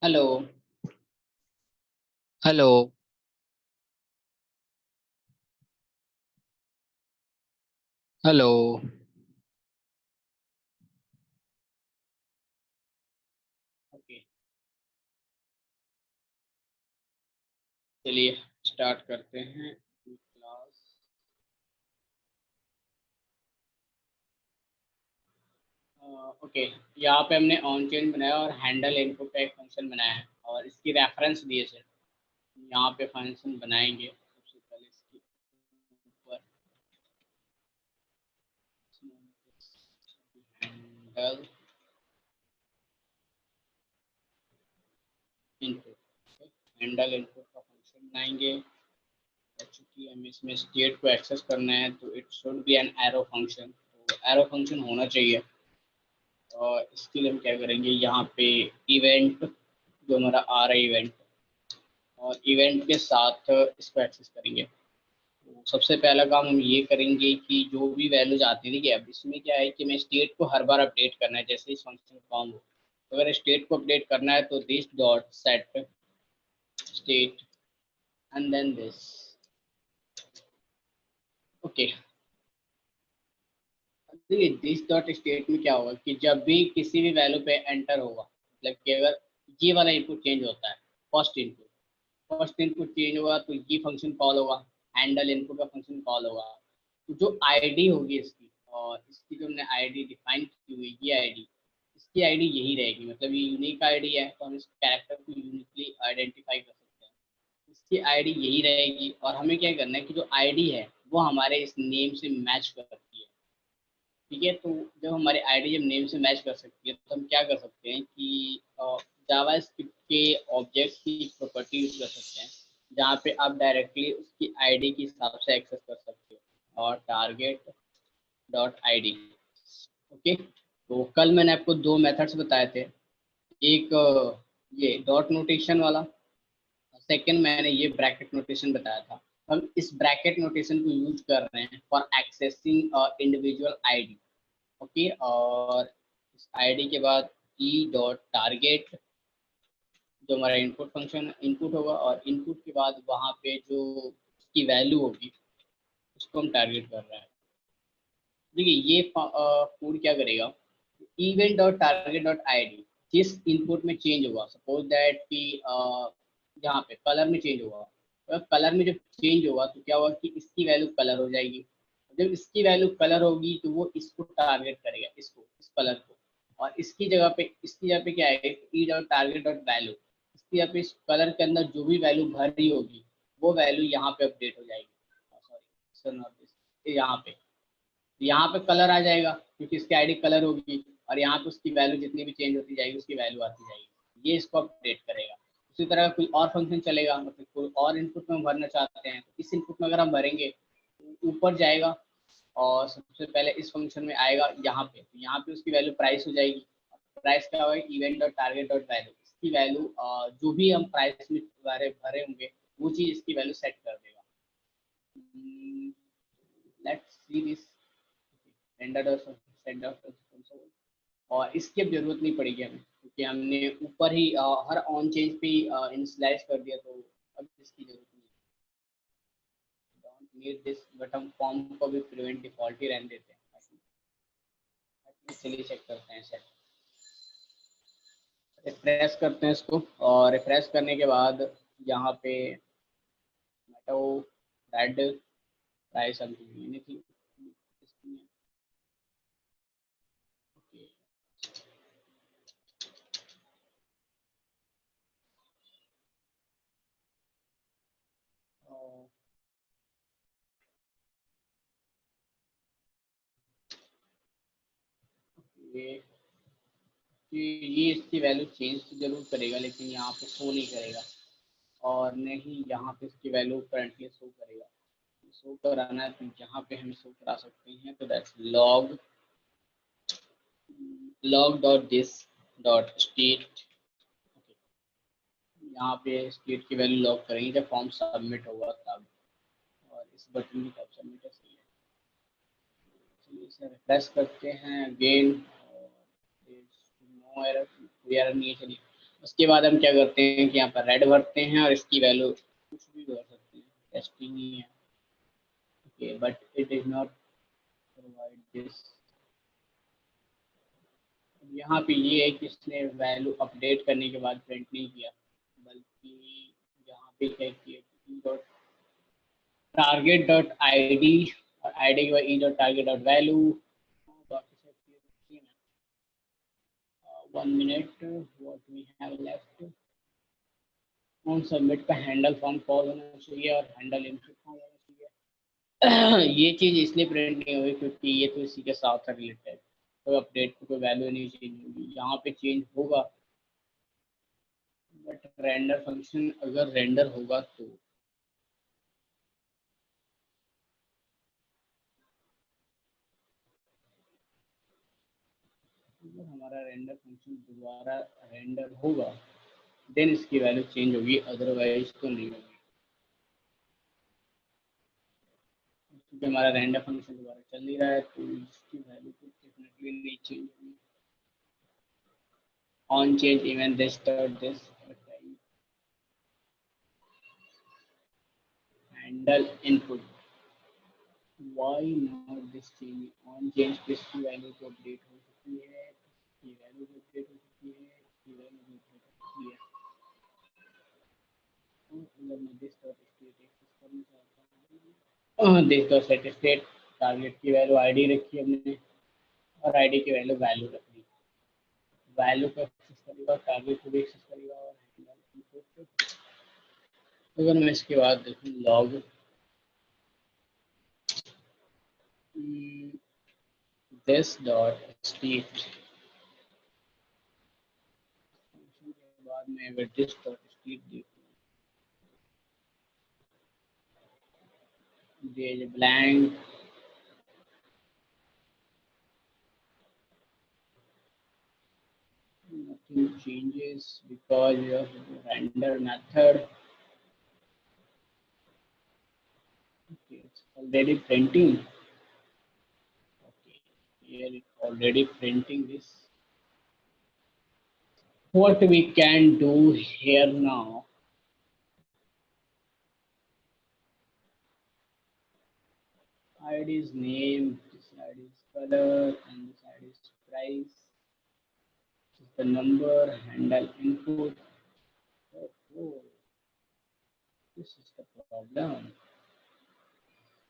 Hello. Hello. Hello. Okay, चलिए start करते हैं क्लास। ओके, यहाँ पे हमने ऑन चेन बनाया और हैंडल इनपुट का एक फंक्शन बनाया है और इसकी रेफरेंस दिए से यहाँ पे फंक्शन बनाएंगे। सबसे पहले इसके ऊपर हैंडल इनपुट, हैंडल इनपुट का फंक्शन बनाएंगे। और चूंकि हमें इसमें स्टेट को एक्सेस करना है तो it should be an arrow function, तो एरो फंक्शन होना चाहिए। और इसके लिए हम क्या करेंगे, यहाँ पे इवेंट जो हमारा आ रहा है इवेंट, और इवेंट के साथ इसको एक्सेस करेंगे। तो सबसे पहला काम हम ये करेंगे कि जो भी वैल्यूज आती है, देखिए अब इसमें क्या है कि मैं स्टेट को हर बार अपडेट करना है जैसे इस फंक्शन कॉम हो। तो अगर स्टेट को अपडेट करना है तो this dot set state and then this. Okay, देखिए दिस डॉट स्टेट में क्या होगा कि जब भी किसी भी वैल्यू पे एंटर होगा, मतलब कि अगर ये वाला इनपुट चेंज होता है, first input, first input change हुआ तो ये फंक्शन कॉल होगा, हैंडल इनपुट का फंक्शन कॉल होगा। तो जो आईडी होगी इसकी, और इसकी जो हमने आईडी डिफाइन की हुई ये आईडी, इसकी आईडी यही रहेगी, मतलब ये यूनिक आईडी है तो हम इस कैरेक्टर को यूनिकली आइडेंटिफाई कर सकते हैं। इसकी आईडी यही रहेगी और हमें क्या करना है कि जो आईडी है वो हमारे इस नेम से मैच करती है। ठीक है, तो जब हमारी आईडी जब नेम से मैच कर सकती है तो हम क्या कर सकते हैं कि जावा स्क्रिप्ट के ऑब्जेक्ट की प्रॉपर्टी यूज कर सकते हैं, जहाँ पे आप डायरेक्टली उसकी आईडी के हिसाब से एक्सेस कर सकते हो। और टारगेट डॉट आईडी। ओके, तो कल मैंने आपको दो मेथड्स बताए थे, एक ये डॉट नोटेशन वाला, सेकंड मैंने ये ब्रैकेट नोटेशन बताया था। हम इस ब्रैकेट नोटेशन को यूज कर रहे हैं for accessing individual ID. Okay, और इस आईडी के बाद ई डॉट टारगेट जो हमारा इनपुट फंक्शन इनपुट होगा, और इनपुट के बाद वहाँ पे जो उसकी वैल्यू होगी उसको हम टारगेट कर रहे हैं। देखिए ये कोड क्या करेगा, event dot target dot ID जिस इनपुट में चेंज हुआ, सपोज दैट कि यहाँ पे कलर में चेंज हुआ, तो कलर में जब चेंज हुआ तो क्या हुआ कि इसकी वैल्यू कलर हो जाएगी। जब इसकी वैल्यू कलर होगी तो वो इसको टारगेट करेगा, इसको इस कलर को। और इसकी जगह पे क्या है, ई डॉट टारगेट डॉट वैल्यू, इसकी जगह पे इस कलर के अंदर जो भी वैल्यू भर रही होगी वो वैल्यू यहाँ पे अपडेट हो जाएगी। सॉरी, यहाँ पे, यहाँ पे कलर आ जाएगा क्योंकि इसकी आईडी कलर होगी, और यहाँ पे उसकी वैल्यू जितनी भी चेंज होती जाएगी उसकी वैल्यू आती जाएगी, ये इसको अपडेट करेगा। उसी तरह कोई और फंक्शन चलेगा, मतलब कोई और इनपुट में हम भरना चाहते हैं तो इस इनपुट में अगर हम भरेंगे तो ऊपर जाएगा और सबसे पहले इस फंक्शन में आएगा यहाँ पे, तो यहाँ पे उसकी वैल्यू प्राइस हो जाएगी। प्राइस क्या होगा, event dot target dot value, इसकी वैल्यू जो भी हम प्राइस में भरे होंगे वो चीज इसकी वैल्यू सेट कर देगा। Let's see this render dot set dot, और इसकी अब जरूरत नहीं पड़ेगी हमें क्योंकि हमने ऊपर ही हर ऑन चेंज पे इनिशियलाइज कर दिया, तो अब इसकी जरूरत नहीं है। डोंट नीड दिस, बट हम फॉर्म को भी प्रिवेंट डिफॉल्ट ही रहने देते हैं। चलिए चेक करते हैं सेट, रिफ्रेश करते हैं इसको, और रिफ्रेश करने के बाद यहाँ पे मेटो रेड प्राइस समथिंग थी। ये ये इसकी वैल्यू चेंज तो जरूर करेगा लेकिन यहाँ पे शो नहीं करेगा, और नहीं यहाँ पे इसकी वैल्यू करंटली शो करेगा। शो कराना है तो यहाँ पे हम शो करा सकते हैं, तो that's log dot this dot state. यहाँ पे स्टेट की वैल्यू लॉग करेंगे जब फॉर्म सबमिट होगा तब, और इस बटन की तब सबमिट है, सही है। चलिए इसे रिफ्रेश करते हैं अगेन, नो एरर, कोई एरर नहीं है। चलिए उसके बाद हम क्या करते हैं कि यहाँ पर रेड भरते हैं और इसकी वैल्यू कुछ भी भर सकते हैं, टेस्टिंग ही है। Okay, but it is not provide this. यहाँ पे ये है कि इसने वैल्यू अपडेट करने के बाद प्रिंट नहीं किया, बल्कि यहाँ पे क्या किया, टारगेट डॉट आई डी और आई डी के बाद E dot target dot value. बाकी सब चीज़ 1 minute, what we have left on submit का हैंडल फॉर्म कॉल होना चाहिए और हैंडल इनपुट फॉर्म होना चाहिए। ये चीज़ इसलिए प्रिंट नहीं हुई क्योंकि ये तो इसी के साथ रिलेटेड, कोई अपडेट को कोई वैल्यू नहीं चेंज होगी, यहाँ पे चेंज होगा। बट रेंडर फंक्शन अगर रेंडर होगा तो अगर हमारा रेंडर फंक्शन दोबारा रेंडर होगा देन इसकी वैल्यू चेंज होगी, अदरवाइज तो नहीं होगी, क्योंकि हमारा रेंडर फंक्शन दोबारा चल नहीं रहा है तो इसकी वैल्यू तो डेफिनेटली नहीं चेंज होगी। On change even this dot this handle input, why not this change on change, किसकी वैल्यू को अपडेट हो सकती है, की वैल्यू को अपडेट हो सकती है, की वैल्यू को अपडेट हो सकती है। तो अगर मैं दिस डॉट स्टेट एक्सेस करना चाहता हूँ, this dot set state, target की वैल्यू आईडी रखी हमने और आईडी की वैल्यू वैल्यू रख दी, वैल्यू को एक्सेस करेगा, टारगेट को भी एक्सेस करेगा और इनपुट। अगर मैं इसके बाद देखूँ log this dot state function के बाद मैं अगर दिस डॉट स्टेट देखूँ, there is a blank, nothing changes because of the render method. Okay, it's already printing. Okay, here it's already printing this. What we can do here now, id is name, this id is color, and this id is price, this is the number, handle input. Oh, this is the problem.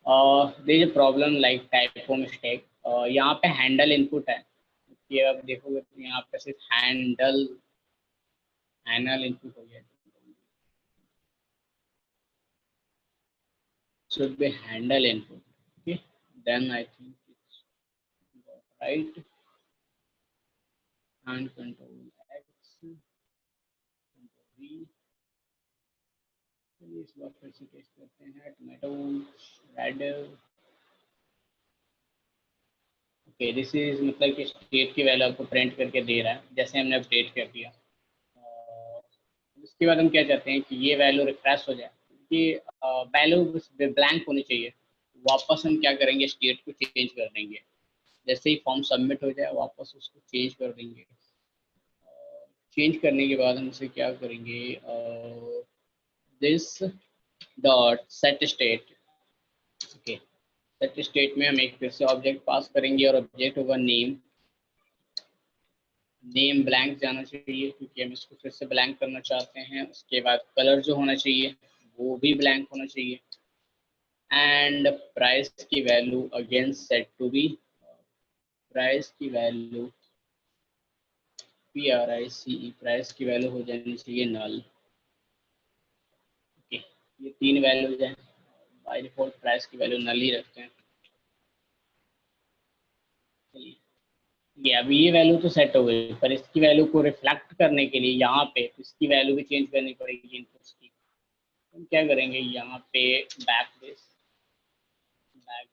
there is a problem like typo mistake. यहाँ पे handle input है, ये आप देखोगे तो यहाँ पे सिर्फ हैंडल इनपुट हो गया, should be handle input. Okay, then I think it's right, and control X, control V, चलिए इस बार फिर से टेस्ट करते हैं, tomato red. Okay, this is मतलब कि स्टेट की वैल्यू आपको प्रिंट करके दे रहा है, जैसे हमने अपडेट कर दिया। उसके बाद हम क्या चाहते हैं कि ये वैल्यू रिफ्रेश हो जाए, कि वैल्यू ब्लैंक होनी चाहिए। वापस हम क्या करेंगे, स्टेट को चेंज कर देंगे, जैसे ही फॉर्म सबमिट हो जाए वापस उसको चेंज कर देंगे। चेंज करने के बाद हम इसे क्या करेंगे, this dot set state. Okay, set state में हम एक फिर से ऑब्जेक्ट पास करेंगे और ऑब्जेक्ट होगा नेम। नेम ब्लैंक जाना चाहिए क्योंकि हम इसको फिर से ब्लैंक करना चाहते हैं। उसके बाद कलर जो होना चाहिए वो भी ब्लैंक होना चाहिए, एंड प्राइस की value again set to be, price की वैल्यू PRICE, प्राइस की वैल्यू हो जानी चाहिए नल। ओके, ये तीन वैल्यूज हैं, बाय डिफॉल्ट प्राइस की वैल्यू नल ही रखते हैं। चलिए, ये अभी ये वैल्यू तो सेट हो गई, पर इसकी वैल्यू को रिफ्लेक्ट करने के लिए यहाँ पे तो इसकी वैल्यू भी चेंज करनी पड़ेगी इनपुट्स की। हम क्या करेंगे, यहाँ पे back this back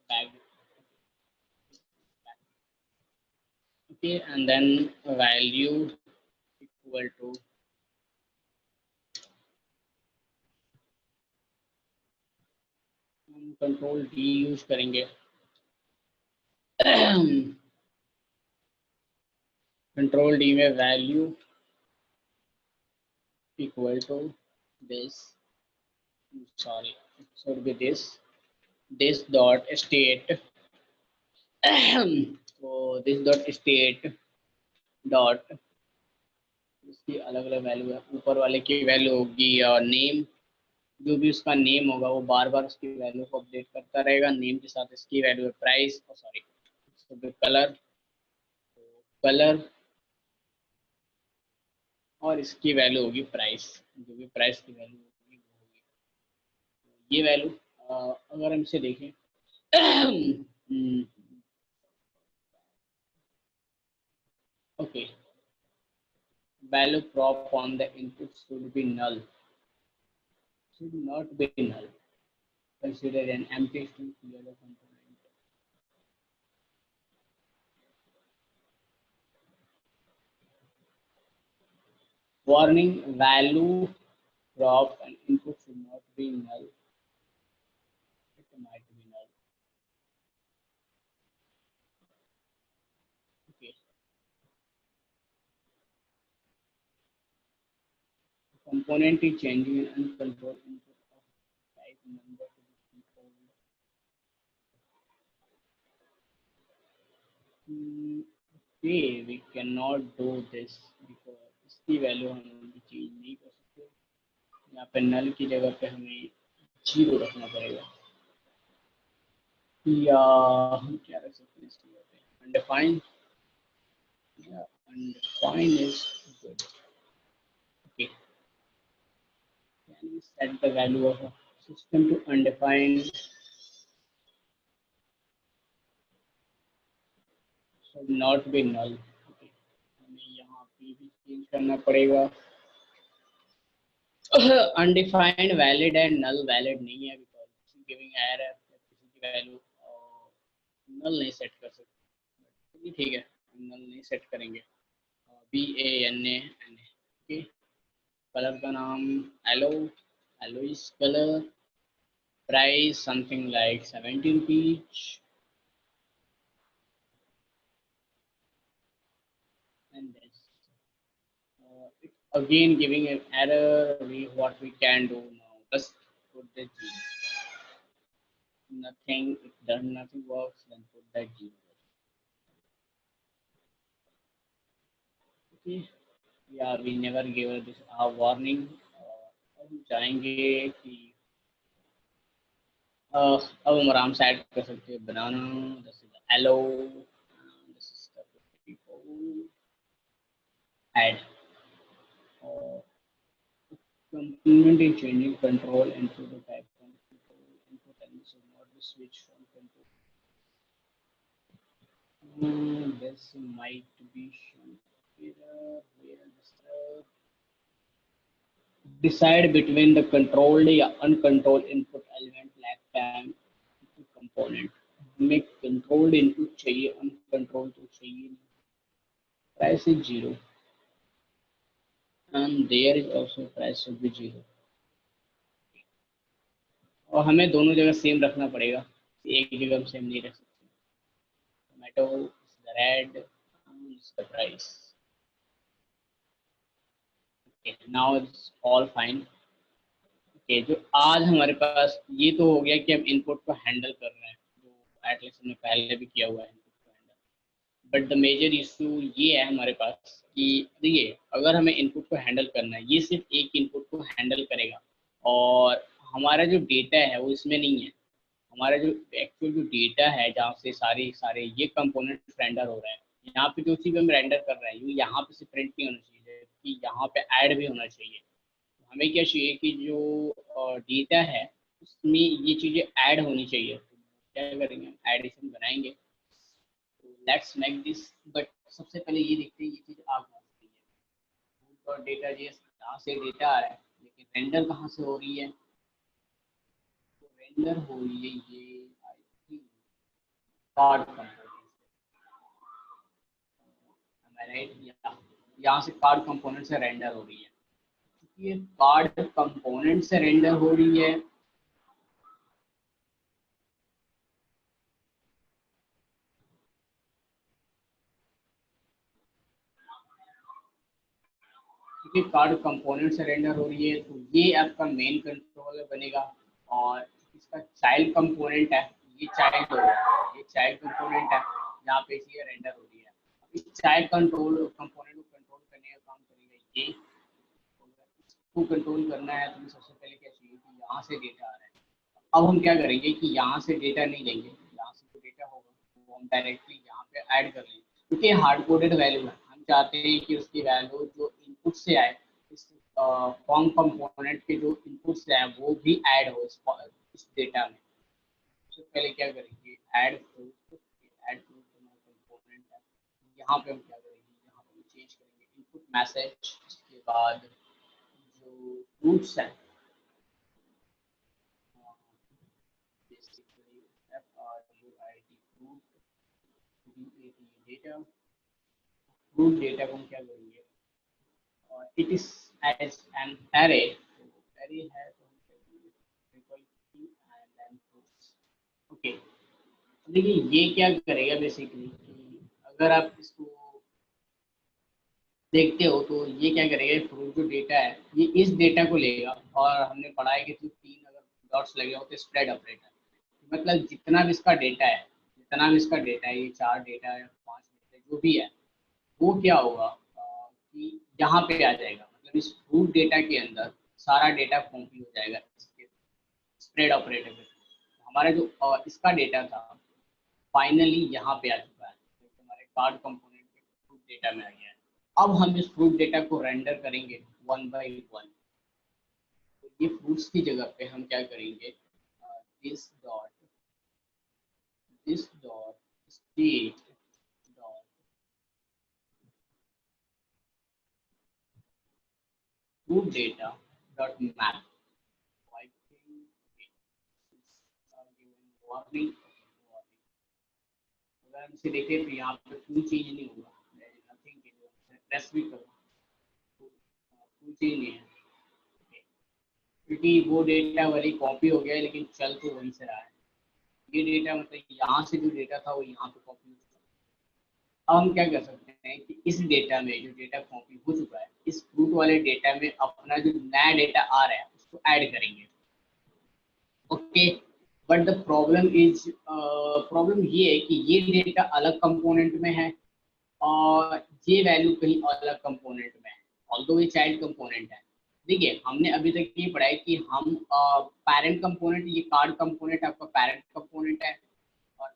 back okay, and then value equal to हम कंट्रोल डी यूज करेंगे। कंट्रोल डी में value equal to this, sorry, it should be this dot state so this dot state dot, इसकी अलग अलग value है, ऊपर वाले की वैल्यू होगी और नेम, जो भी उसका नेम होगा वो बार बार उसकी वैल्यू को अपडेट करता रहेगा, नेम के साथ इसकी वैल्यू है प्राइस, सॉरी कलर, कलर और इसकी वैल्यू होगी प्राइस, जो भी प्राइस की वैल्यू होगी वो होगी ये वैल्यू। अगर हम इसे देखें okay, value prop on the input should be null, should not be null. Consider an empty string clear the component. Warning, value prop and input should not be null. It might be null. Okay. Component is changing an uncontrolled input of type number to be controlled. Okay, we cannot do this because इसकी value हम change नहीं कर सकते, यहाँ पे नल की जगह पे हमें 0 रखना पड़ेगा, या हम क्या रख सकते हैं इसकी जगह पे undefined, yeah, undefined is good. Okay, can we set the value of a system to undefined, should not be null. Okay, हमें यहाँ पे भी चेंज करना पड़ेगा, undefined valid है, null valid नहीं है because giving error है, किसी की वैल्यू null नहीं सेट कर सकते, ठीक है null नहीं सेट करेंगे, BANA, ओके, कलर का नाम hello, hello is colour, price something like 70 rupees, and this it again giving an error. What we can do now, just put the 0, nothing, if done nothing works then put that 0. Okay, yeah, we never gave her this warning. हम चाहेंगे कि अब हम आराम से add कर सकते हैं बनाना, this is hello, this is the add, और complement in changing control into the type from control input and should not be switched from control. This might be shown here, where this decide between the controlled या uncontrolled input element lag time to component, हमें controlled input चाहिए, uncontrolled तो चाहिए नहीं, price is 0 and there is also price should be 0, और हमें दोनों जगह सेम रखना पड़ेगा, एक जगह हम सेम नहीं रख सकते, tomato is the red and is the price. Okay, now it's all fine. Okay, जो आज हमारे पास ये तो हो गया कि हम इनपुट को हैंडल कर रहे हैं, जो एटलीस्ट हमने पहले भी किया हुआ है इनपुट को handle, but the major issue ये है हमारे पास कि देखिए अगर हमें इनपुट को हैंडल करना है, ये सिर्फ एक इनपुट को हैंडल करेगा और हमारा जो डेटा है वो इसमें नहीं है, हमारा जो एक्चुअल जो डेटा है जहाँ से सारे सारे ये कंपोनेंट रेंडर हो रहे हैं, यहाँ पे जो चीज़ हम रेंडर कर रहे हैं ये यहाँ पे से प्रिंट नहीं होना चाहिए कि यहाँ पे ऐड भी होना चाहिए, हमें क्या चाहिए कि जो डेटा है उसमें ये चीज़ें ऐड होनी चाहिए, तो क्या करेंगे हम एडिशन बनाएंगे, लेट्स मेक दिस, बट सबसे पहले ये देखते हैं ये चीज़ आ कहाँ से रही है, और डेटा जी कहाँ से डेटा आ रहा है, लेकिन रेंडर कहाँ से हो रही है, तो रेंडर हो रही है ये I think card component, right, यहाँ से कार्ड कंपोनेंट से रेंडर हो रही है, ये कार्ड कंपोनेंट से रेंडर हो रही है, क्योंकि कार्ड कंपोनेंट से रेंडर हो रही है, तो ये आपका मेन कंट्रोलर बनेगा। और इसका चाइल्ड कंपोनेंट है, ये चाइल्ड होगा, ये चाइल्ड कंपोनेंट है जहाँ पे ये रेंडर हो रही है। इस चाइल्ड कंट्रोल कंपोनेंट को कंट्रोल करने का काम करेगा ये। इसको कंट्रोल करना है तो सबसे पहले क्या चाहिए कि यहाँ से डेटा आ रहा है। अब हम क्या करेंगे कि यहाँ से डेटा नहीं लेंगे, यहाँ से जो डेटा होगा वो हम डायरेक्टली यहाँ पे ऐड कर लेंगे, क्योंकि हार्ड कोडेड वैल्यू है। हम चाहते हैं कि उसकी वैल्यू जो इनपुट से आए, इस फॉर्म कंपोनेंट के जो इनपुट से आए वो भी ऐड हो इस डेटा में। सबसे पहले क्या करेंगे, add fruit. Add fruit component है, यहाँ पे हम क्या करेंगे, यहाँ पे हम चेंज करेंगे इनपुट मैसेज। इसके बाद जो फ्रूट्स हैं, basically fruit, data, fruit data को हम क्या करेंगे, it is as an array, तो array है तो हम क्या करेंगे, triple t and then fruits। Okay, देखिए ये क्या करेगा बेसिकली कि अगर आप इसको देखते हो तो ये क्या करेगा, फ्रूट जो डेटा है ये इस डेटा को लेगा, और हमने पढ़ा है कि जो तीन अगर डॉट्स लगे हो तो स्प्रेड ऑपरेटर, मतलब जितना भी इसका डेटा है, जितना भी इसका डेटा है, ये चार डेटा है, पांच डेटा जो भी है, वो क्या होगा कि यहाँ पे आ जाएगा, मतलब इस फ्रूट डेटा के अंदर सारा डेटा कॉपी हो जाएगा इसके स्प्रेड ऑपरेटर पे। हमारा जो इसका डेटा था फाइनली यहाँ पे आ चुका है, तो हमारे कार्ड कंपोनेंट के फ्रूट डेटा में आ गया है। अब हम इस फ्रूट डेटा को रेंडर करेंगे वन बाई वन। तो ये फ्रूट्स की जगह पे हम क्या करेंगे, this dot state dot fruit data dot map. I think it's warning। अगर हम इसे देखें तो यहाँ पे कोई चेंज नहीं हुआ, नथिंग, प्रेस भी करो तो कोई चेंज नहीं है, क्योंकि वो डेटा वही कॉपी हो गया है लेकिन चल तो वहीं से रहा है। ये डेटा मतलब यहाँ से जो डेटा था वो यहाँ पे कॉपी हो चुका है। अब हम क्या कर सकते हैं कि इस डेटा में जो डेटा कॉपी हो चुका है, इस फ्रूट वाले डेटा में अपना जो नया डेटा आ रहा है उसको ऐड करेंगे। Okay, but the problem is, problem ये है कि ये डेटा अलग कंपोनेंट में है और ये वैल्यू कहीं अलग कंपोनेंट में है, ऑल्दो ये चाइल्ड कंपोनेंट है। देखिए हमने अभी तक ये पढ़ा है कि हम पेरेंट कंपोनेंट, ये कार्ड कंपोनेंट आपका पेरेंट कंपोनेंट है, और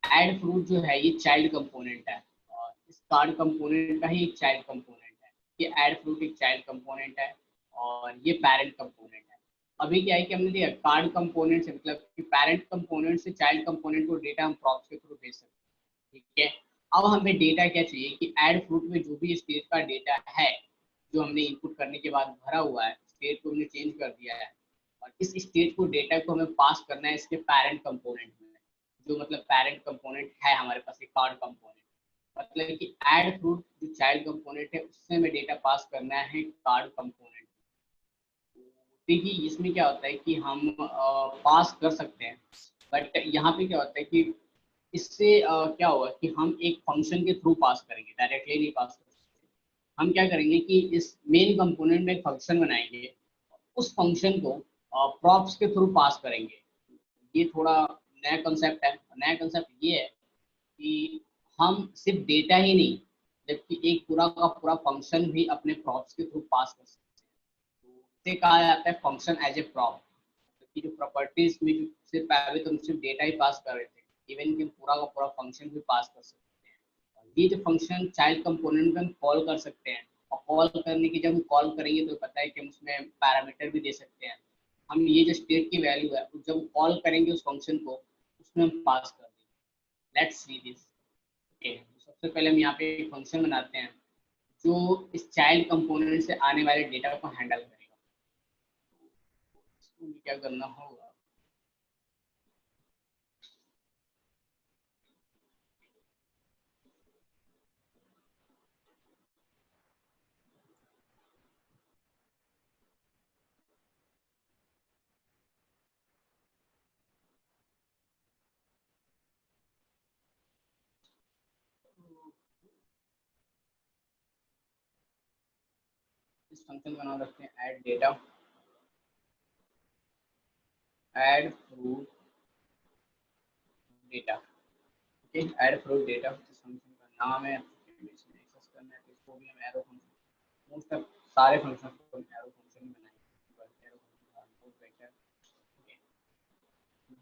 ऐड फ्रूट जो है ये चाइल्ड कंपोनेंट है, और इस कार्ड कंपोनेंट का ही एक चाइल्ड कंपोनेंट है। ये ऐड फ्रूट एक चाइल्ड कंपोनेंट है और ये पेरेंट कंपोनेंट है। अभी क्या है कि हमने दिया कार्ड कंपोनेंट से मतलब कि पेरेंट कंपोनेंट से चाइल्ड कंपोनेंट को डेटा हम प्रॉप्स के थ्रू भेज सकते हैं, ठीक है। अब हमें डेटा क्या चाहिए कि ऐड फ्रूट में जो भी स्टेट का डेटा है, जो हमने इनपुट करने के बाद भरा हुआ है, स्टेट को हमने चेंज कर दिया है, और इस स्टेट को डेटा को हमें पास करना है इसके पेरेंट कंपोनेंट में, जो मतलब पेरेंट कंपोनेंट है हमारे पास एक कार्ड कंपोनेंट। मतलब कि ऐड फ्रूट जो चाइल्ड कंपोनेंट है उससे हमें डेटा पास करना है कार्ड कंपोनेंट। देखिए इसमें क्या होता है कि हम पास कर सकते हैं, बट यहाँ पे क्या होता है कि इससे क्या होगा कि हम एक फंक्शन के थ्रू पास करेंगे, डायरेक्टली नहीं पास कर सकते। हम क्या करेंगे कि इस मेन कंपोनेंट में एक फंक्शन बनाएंगे, उस फंक्शन को प्रॉप्स के थ्रू पास करेंगे। ये थोड़ा नया कंसेप्ट है। नया कंसेप्ट ये है कि हम सिर्फ डेटा ही नहीं, जबकि एक पूरा का पूरा फंक्शन भी अपने प्रॉप्स के थ्रू पास कर सकते हैं। तो इसे कहा जाता है फंक्शन एज ए प्रॉप, की जो प्रॉपर्टीज में जो सिर्फ पहले तो हम सिर्फ डेटा ही पास कर रहे थे, इवन कि हम पूरा का पूरा फंक्शन भी पास कर सकते हैं। और ये जो फंक्शन चाइल्ड कंपोनेंट में हम कॉल कर सकते हैं, और कॉल करने की जब हम कॉल करेंगे तो पता है कि हम उसमें पैरामीटर भी दे सकते हैं। हम ये जो स्टेट की वैल्यू है जब कॉल करेंगे उस फंक्शन को, उसमें हम पास कर देंगे। Let's see this. ओके, सबसे पहले हम यहाँ पे एक फंक्शन बनाते हैं जो इस चाइल्ड कंपोनेंट से आने वाले डेटा को हैंडल करेगा। इसको क्या करना होगा, फंक्शन का नाम रखते हैं add data, add fruit data. Okay, add fruit data इस फंक्शन का नाम है। एक्सेस करना है तो इसको भी हम एरो फंक्शन, मोस्ट ऑफ सारे फंक्शन को हम एरो फंक्शन ही बनाएंगे। एरो फंक्शन,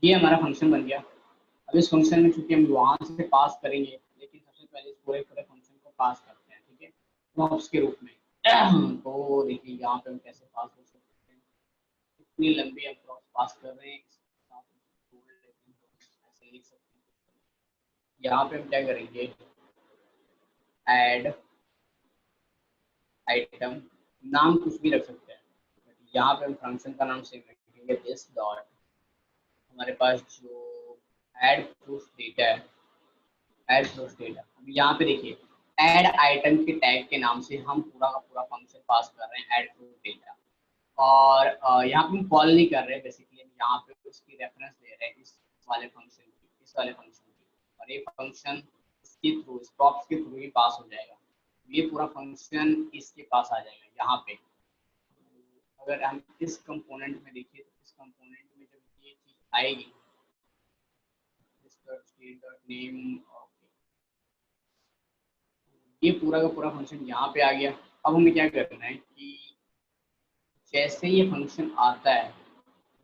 ये हमारा फंक्शन बन गया। अब इस फंक्शन में चूंकि हम वहां से पास करेंगे, लेकिन सबसे पहले इस पूरे पूरे फंक्शन को पास करते हैं, ठीक है, प्रॉप्स के रूप में। तो देखिए यहाँ पे हम कैसे पास हो सकते हैं, इतनी लंबी हम प्रॉप्स पास कर रहे हैं, ऐसे लिख सकते हैं। यहाँ पे हम क्या करेंगे, ऐड आइटम, नाम कुछ भी रख सकते हैं, यहाँ पे हम फंक्शन का नाम सेव रखेंगे दिस डॉट, हमारे पास जो ऐड प्रूफ डेटा है, ऐड प्रूफ डेटा। अब यहाँ पे देखिए ऐड आइटम के टैग के नाम से हम पूरा का पूरा फंक्शन पास कर रहे हैं, ऐड प्रूफ डेटा। और यहाँ पे हम कॉल नहीं कर रहे हैं, बेसिकली हम यहाँ पे उसकी रेफरेंस दे रहे हैं इस वाले फंक्शन की, इस वाले फंक्शन की, और ये फंक्शन इसके थ्रू, प्रॉप्स के थ्रू ही पास हो जाएगा। ये पूरा फंक्शन इसके पास आ जाएगा यहाँ पे। अगर हम इस कंपोनेंट में देखिए तो इस कंपोनेंट में जब ये चीज आएगी, नेम, ये पूरा का पूरा फंक्शन यहाँ पे आ गया। अब हमें क्या करना है कि जैसे ये फंक्शन आता है,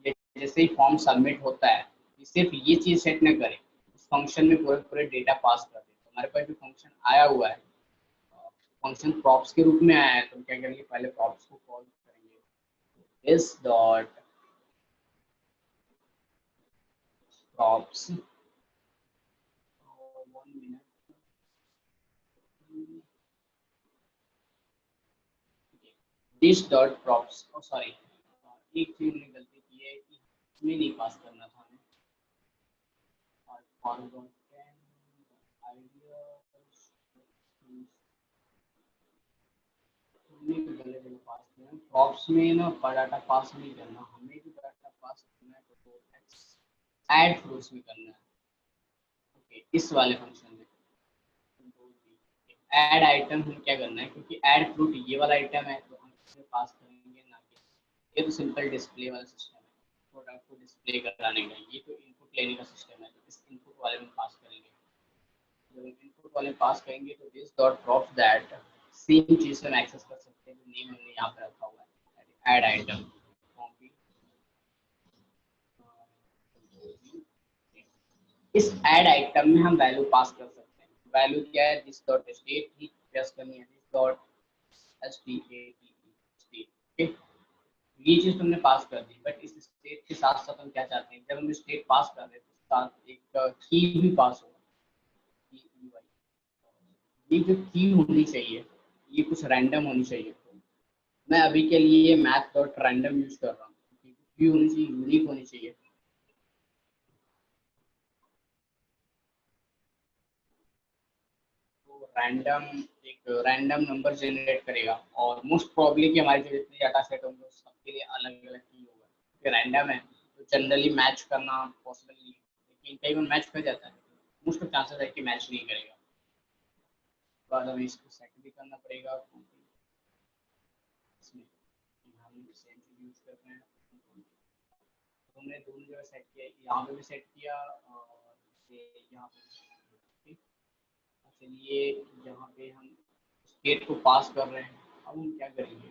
जैसे ही फॉर्म सबमिट होता है, सिर्फ ये चीज सेट न करें, उस फंक्शन में पूरे पूरे डेटा पास कर दे। तो हमारे पास जो फंक्शन आया हुआ है, फंक्शन प्रॉप्स के रूप में आया है, तो हम क्या करेंगे, पहले प्रॉप्स को कॉल करेंगे इस dot props, this dot props, sorry एक चीज मैंने गलती की है कि इसमें नहीं पास करना था हमें, और प्रॉप्स में ना डाटा पास नहीं करना, हमें जो डाटा पास करना है तो ऐड फ्रूट्स में करना है। ओके, इस वाले फंक्शन में ऐड आइटम हम क्या करना है, क्योंकि ऐड फ्रूट ये वाला आइटम है तो हम इसमें पास करेंगे ना कि, ये तो सिंपल डिस्प्ले वाला सिस्टम है, प्रोडक्ट को डिस्प्ले कराने का, ये तो इनपुट लेने का सिस्टम है, तो इस इनपुट वाले में पास करेंगे। जब हम इनपुट वाले पास करेंगे तो this dot props that, same चीज से हम एक्सेस कर सकते हैं जो नेम हमने यहाँ पे रखा हुआ है, ऐड आइटम। इस ऐड आइटम में हम वैल्यू पास कर सकते हैं। वैल्यू क्या है, this dot state he press करनी है, दिस डॉट स्टेट। ये चीज तुमने पास कर दी, बट इस स्टेट के साथ साथ हम क्या चाहते हैं, जब हम स्टेट पास कर रहे हैं तो साथ एक की भी पास हो। ये जो की होनी चाहिए, ये कुछ रैंडम होनी चाहिए। मैं अभी के लिए मैथ डॉट रैंडम यूज कर रहा हूँ, की होनी चाहिए, यूनिक होनी चाहिए। रैंडम एक रैंडम नंबर जनरेट करेगा, और मोस्ट प्रोबेबली कि हमारे जो जितने डाटा सेट होंगे सबके लिए अलग अलग की होगा, क्योंकि रैंडम है तो जनरली मैच करना पॉसिबल नहीं है, लेकिन कई बार मैच कर जाता है, मोस्ट ऑफ चांसेस है कि मैच नहीं करेगा। तो बाद हमें इसको सेट भी करना पड़ेगा, इसमें हम सेम चीज यूज कर रहे हैं। तो हमने दोनों जगह सेट किया, यहाँ पे भी सेट किया और यहाँ पे। चलिए यहाँ पे हम स्टेट को पास कर रहे हैं। अब हम क्या करेंगे,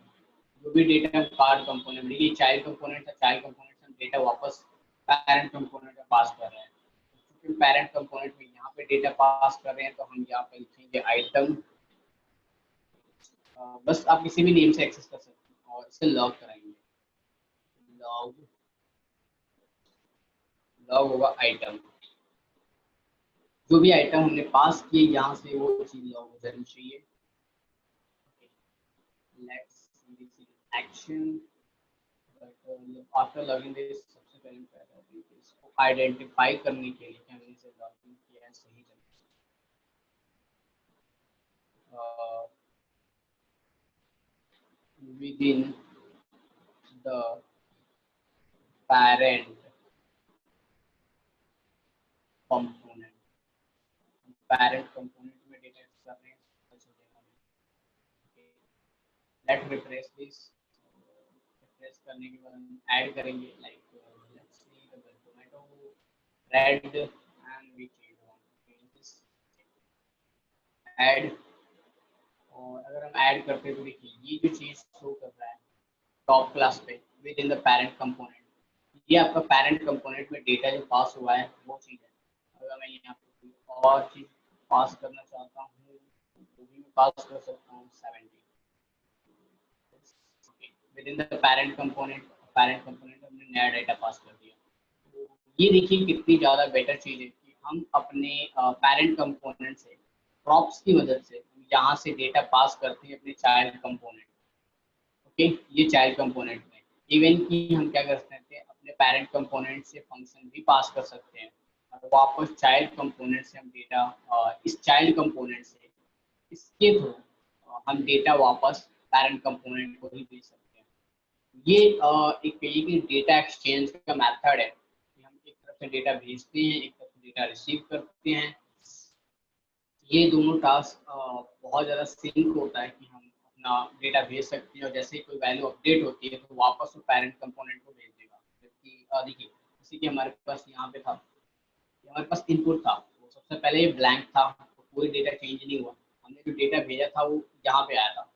जो भी डेटा कार्ड कंपोनेंट, देखिए चाइल्ड कंपोनेंट था, चाइल्ड कंपोनेंट से हम डेटा वापस पेरेंट कंपोनेंट में पास कर रहे हैं। क्योंकि पेरेंट कंपोनेंट में यहाँ पे डेटा पास कर रहे हैं तो हम यहाँ पे लिखेंगे आइटम, बस आप किसी भी नेम से एक्सेस कर सकते हैं, और इसे लॉग कराएंगे, लॉग, लॉग होगा आइटम, जो भी आइटम हमने पास किए यहाँ से वो चीज लॉग हो जानी चाहिए। Let's see this action, after logging this, सबसे पहले क्या करते हैं, इसको आइडेंटिफाई करने के लिए कि हमने इसे लॉगिन किया है सही जगह, within the parent component, parent component में डेटा कर रहे हैं, लेट रिफ्रेश दिस। रिफ्रेश करने के बाद हम ऐड करेंगे like let's see tomato red and we change this add. और अगर हम ऐड करते हैं तो देखिए ये जो चीज़ शो कर रहा है टॉप क्लास पे with in the parent component, ये आपका पैरेंट कंपोनेंट में डेटा जो पास हुआ है वो चीज़ है। अगर मैं यहाँ पे कोई और चीज़ पास करना चाहता हूँ तो भी मैं पास कर सकता हूँ 70 with in the parent component हमने नया डेटा पास कर दिया। तो ये देखिए कितनी ज़्यादा बेटर चीज़ है कि हम अपने पैरेंट कंपोनेंट से प्रॉप्स की मदद से यहाँ से डेटा पास करते हैं अपने चाइल्ड कंपोनेंट। ओके, ये चाइल्ड कंपोनेंट में इवन कि हम क्या कर सकते हैं अपने पैरेंट कंपोनेंट से फंक्शन भी पास कर सकते हैं और वापस चाइल्ड कंपोनेंट से हम डेटा इस चाइल्ड कंपोनेंट से इसके थ्रू हम डेटा वापस पैरेंट कंपोनेंट को ही भेज सकते हैं। ये एक कहिए कि डेटा एक्सचेंज का मेथड है कि हम एक तरफ से डेटा भेजते हैं, एक तरफ से डेटा रिसीव करते हैं। ये दोनों टास्क बहुत ज़्यादा सिंक होता है कि हम अपना डेटा भेज सकते हैं और जैसे ही कोई वैल्यू अपडेट होती है तो वापस वो पैरेंट कंपोनेंट को भेज देगा। जबकि देखिए जैसे कि हमारे पास यहाँ पे था, हमारे पास इनपुट था, वो सबसे पहले ये ब्लैंक था तो कोई डेटा चेंज नहीं हुआ, हमने जो डेटा भेजा था वो यहाँ पे आया था।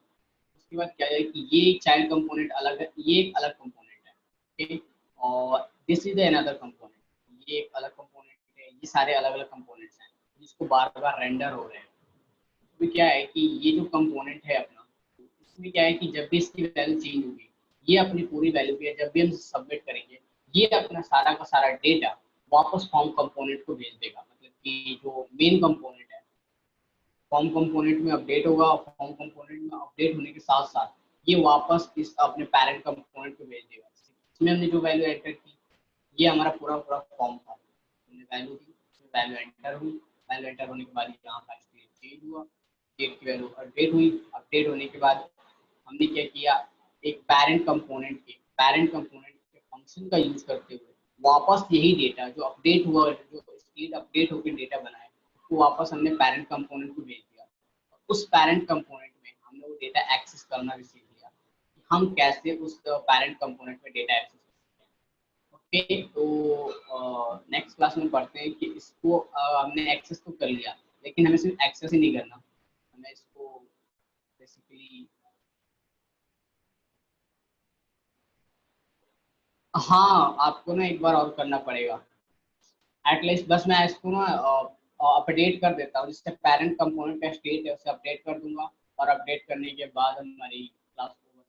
उसके बाद क्या है कि ये चाइल्ड कंपोनेंट अलग है, ये एक अलग कंपोनेंट है। ओके, और दिस इज अनदर कंपोनेंट, ये एक अलग कंपोनेंट है, ये सारे अलग अलग कंपोनेंट्स हैं जिसको बार बार रेंडर हो रहे हैं। इसमें क्या है कि ये जो कंपोनेंट है अपना, इसमें क्या है कि जब भी इसकी वैल्यू चेंज होगी ये अपनी पूरी वैल्यू पे जब भी हम सबमिट करेंगे ये अपना सारा का सारा डेटा वापस फॉर्म कंपोनेंट को भेज देगा। मतलब कि जो मेन कंपोनेंट है फॉर्म कंपोनेंट में अपडेट होगा और फॉर्म कंपोनेंट में अपडेट होने के साथ साथ ये वापस इस अपने पैरेंट कंपोनेंट को भेज देगा। इसमें हमने जो वैल्यू एंटर की ये हमारा पूरा पूरा फॉर्म था, हमने वैल्यू दी, वैल्यू एंटर हुई, वैल्यू एंटर होने के बाद यहाँ का स्टेट चेंज हुआ, स्टेट की वैल्यू अपडेट हुई, अपडेट होने के बाद हमने क्या किया एक पैरेंट कंपोनेंट के फंक्शन का यूज करते हुए वापस यही डेटा जो अपडेट हुआ, जो स्टेट अपडेट होकर डेटा बना है उसको वापस हमने पैरेंट कंपोनेंट को भेज दिया। उस पैरेंट कंपोनेंट में हमने वो डेटा एक्सेस करना भी सीख लिया कि हम कैसे उस पैरेंट कंपोनेंट में डेटा एक्सेस। ओके, तो नेक्स्ट क्लास में पढ़ते हैं कि इसको हमने एक्सेस तो कर लिया लेकिन हमें सिर्फ एक्सेस ही नहीं करना, हमें इसको बेसिकली हाँ आपको ना एक बार और करना पड़ेगा एटलीस्ट। बस मैं इसको ना अपडेट कर देता हूँ, जिससे पैरेंट कंपोनेंट का स्टेट है उसे अपडेट कर दूंगा और अपडेट करने के बाद हमारी क्लास ओवर।